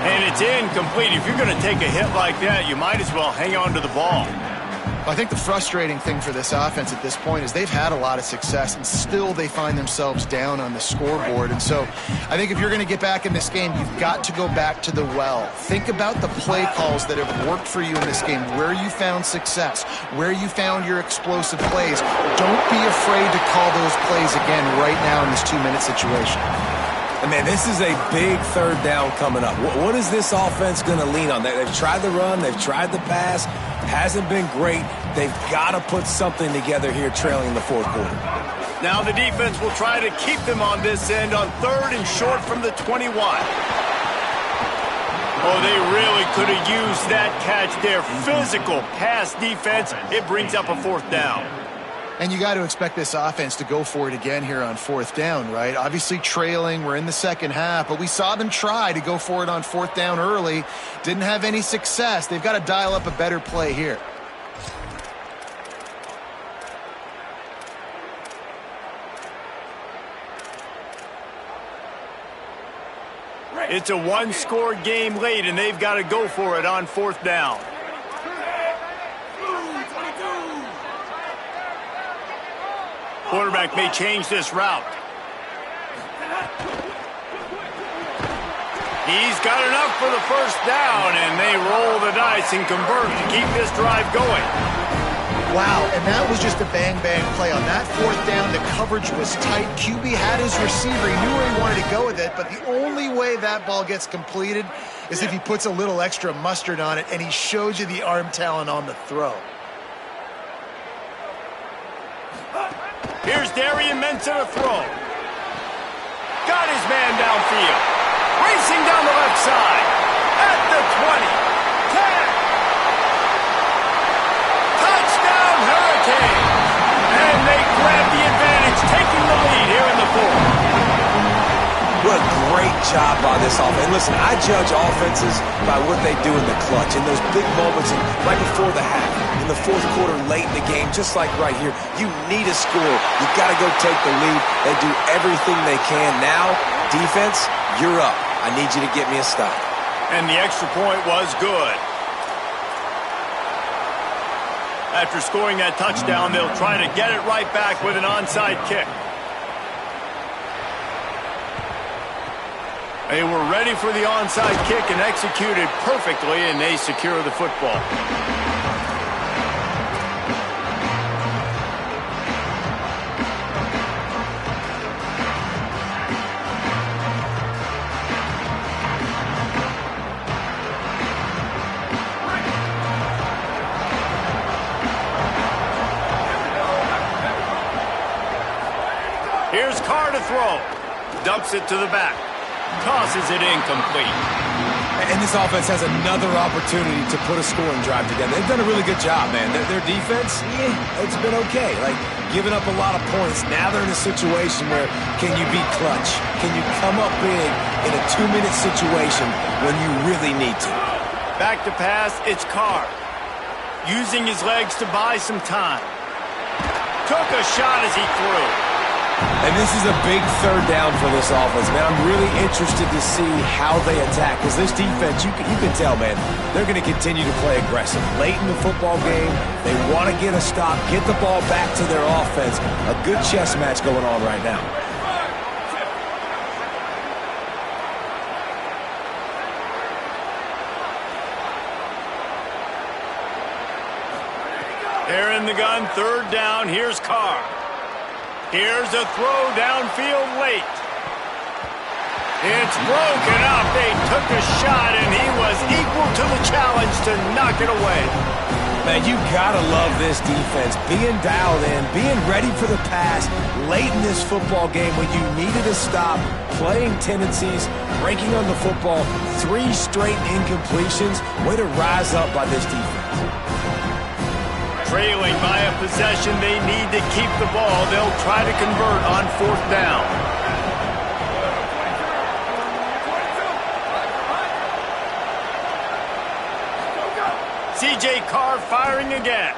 And it's incomplete. If you're going to take a hit like that, you might as well hang on to the ball. I think the frustrating thing for this offense at this point is they've had a lot of success, and still they find themselves down on the scoreboard. And so I think if you're going to get back in this game, you've got to go back to the well. Think about the play calls that have worked for you in this game, where you found success, where you found your explosive plays. Don't be afraid to call those plays again right now in this 2-minute situation. And, man, this is a big third down coming up. What is this offense going to lean on? They've tried the run. They've tried the pass. Hasn't been great. They've got to put something together here trailing in the fourth quarter. Now the defense will try to keep them on this end on 3rd and short from the 21. Oh, they really could have used that catch there. Physical pass defense. It brings up a 4th down. And you got to expect this offense to go for it again here on 4th down, right? Obviously trailing, we're in the second half, but we saw them try to go for it on 4th down early. Didn't have any success. They've got to dial up a better play here. It's a 1-score game late, and they've got to go for it on 4th down. Quarterback may change this route. He's got enough for the 1st down, and they roll the dice and convert to keep this drive going. Wow, and that was just a bang-bang play. On that 4th down, the coverage was tight. QB had his receiver. He knew where he wanted to go with it, but the only way that ball gets completed is if he puts a little extra mustard on it, and he shows you the arm talent on the throw. Here's Darian Mensah to throw. Got his man downfield. Racing down the left side. At the 20. 10. Touchdown Hurricane. And they grab the advantage, taking the lead here in the 4th. What a great job by this offense. And listen, I judge offenses by what they do in the clutch, in those big moments and right before the half, in the 4th quarter, late in the game, just like right here. You need a score. You got to go take the lead. They do everything they can. Now, defense, you're up. I need you to get me a stop. And the extra point was good. After scoring that touchdown, they'll try to get it right back with an onside kick. They were ready for the onside kick and executed perfectly, and they secure the football. Here's Carr to throw. Dumps it to the back. Tosses it incomplete. And this offense has another opportunity to put a scoring drive together. They've done a really good job, man. Their defense, it's been okay. Like, giving up a lot of points. Now they're in a situation where can you be clutch? Can you come up big in a 2-minute situation when you really need to? Back to pass, it's Carr. Using his legs to buy some time. Took a shot as he threw. And this is a big 3rd down for this offense, man. I'm really interested to see how they attack. Because this defense, you can tell, man, they're going to continue to play aggressive. Late in the football game, they want to get a stop, get the ball back to their offense. A good chess match going on right now. the gun, third down. Here's Carr. Here's a throw downfield late. It's broken up. They took a shot, and he was equal to the challenge to knock it away. Man, you gotta love this defense. Being dialed in, being ready for the pass late in this football game when you needed a stop, playing tendencies, breaking on the football, 3 straight incompletions. Way to rise up by this defense. Trailing by a possession, they need to keep the ball. They'll try to convert on 4th down. C.J. Carr firing again.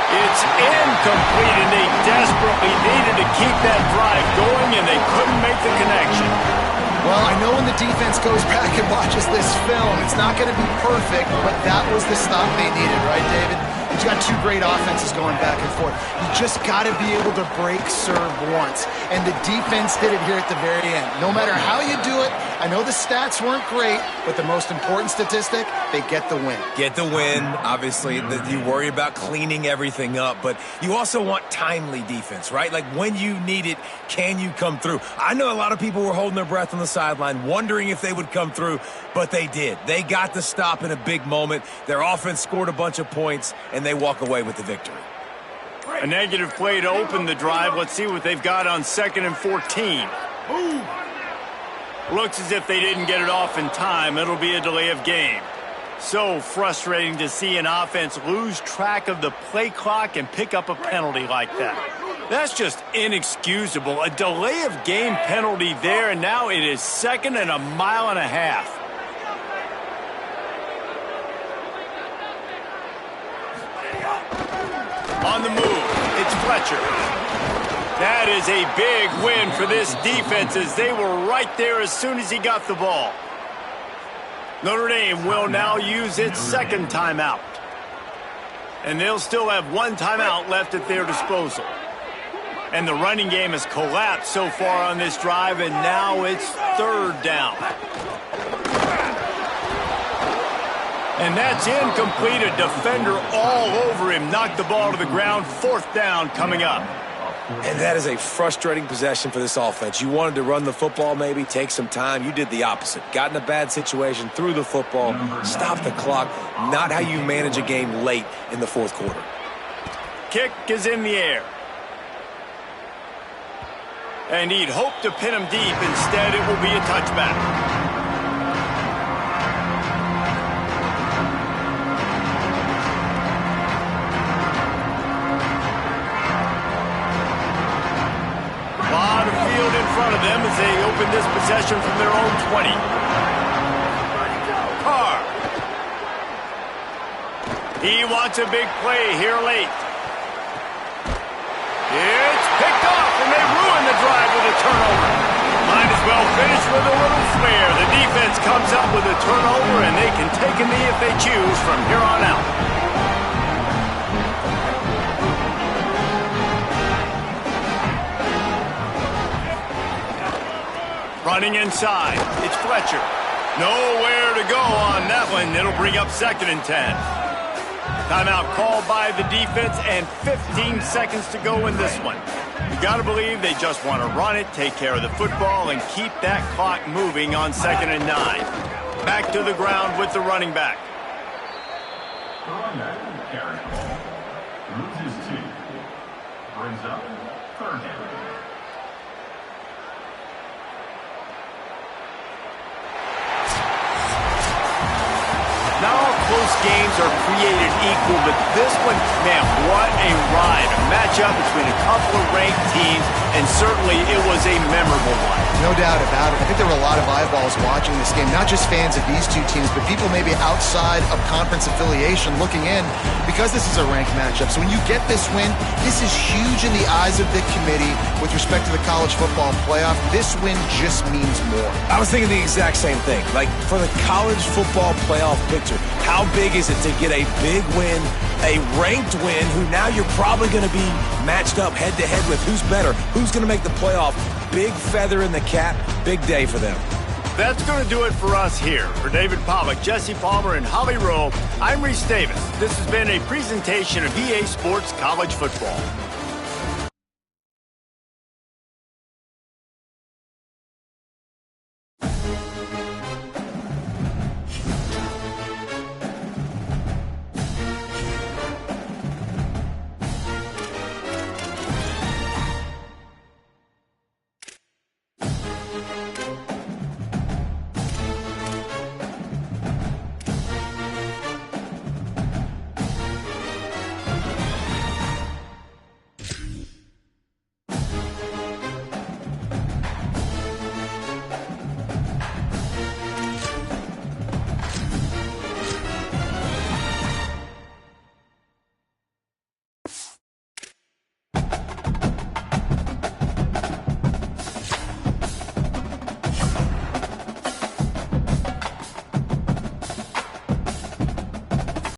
It's incomplete, and they desperately needed to keep that drive going, and they couldn't make the connection. Well, I know when the defense goes back and watches this film, it's not going to be perfect, but that was the stop they needed, right, David? You've got 2 great offenses going back and forth. You just got to be able to break serve once, and the defense did it here at the very end. No matter how you do it, I know the stats weren't great, but the most important statistic, they get the win. Get the win. Obviously, you worry about cleaning everything up, but you also want timely defense, right? Like when you need it, can you come through? I know a lot of people were holding their breath on the sideline, wondering if they would come through, but they did. They got the stop in a big moment. Their offense scored a bunch of points, and they walk away with the victory. A negative play to open the drive. Let's see what they've got on 2nd and 14. Looks as if they didn't get it off in time. It'll be a delay of game. So frustrating to see an offense lose track of the play clock and pick up a penalty like that. That's just inexcusable. A delay of game penalty there, and now it is 2nd and a mile and a half. On the move, it's Fletcher. That is a big win for this defense as they were right there as soon as he got the ball. Notre Dame will now use its 2nd timeout. And they'll still have 1 timeout left at their disposal. And the running game has collapsed so far on this drive, and now it's 3rd down. And that's incomplete. A defender all over him. Knocked the ball to the ground. 4th down coming up. And that is a frustrating possession for this offense. You wanted to run the football, maybe take some time. You did the opposite. Got in a bad situation, threw the football, stopped the clock. Not how you manage a game late in the 4th quarter. Kick is in the air. And he'd hoped to pin him deep. Instead, it will be a touchback. In front of them as they open this possession from their own 20. Carr. He wants a big play here late. It's picked off, and they ruin the drive with a turnover. Might as well finish with a little flair. The defense comes up with a turnover, and they can take a knee if they choose from here on out. Running inside, it's Fletcher. Nowhere to go on that one. It'll bring up 2nd and 10. Timeout called by the defense, and 15 seconds to go in this one. You got to believe they just want to run it, take care of the football, and keep that clock moving on 2nd and 9. Back to the ground with the running back. Loses 2. Brings up 3rd down. Not all close games are created equal, but this one, man, what a ride. A matchup between a couple of ranked teams, and certainly it was a memorable one. No doubt about it. I think there were a lot of eyeballs watching this game, not just fans of these 2 teams, but people maybe outside of conference affiliation looking in because this is a ranked matchup. So when you get this win, this is huge in the eyes of the committee with respect to the college football playoff. This win just means more. I was thinking the exact same thing. Like, for the college football playoff picture, how big is it to get a big win, a ranked win, who now you're probably going to be matched up head-to-head with who's better, who's going to make the playoff. Big feather in the cap, big day for them. That's going to do it for us here. For David Pollack, Jesse Palmer, and Holly Rowe, I'm Reese Davis. This has been a presentation of EA Sports College Football.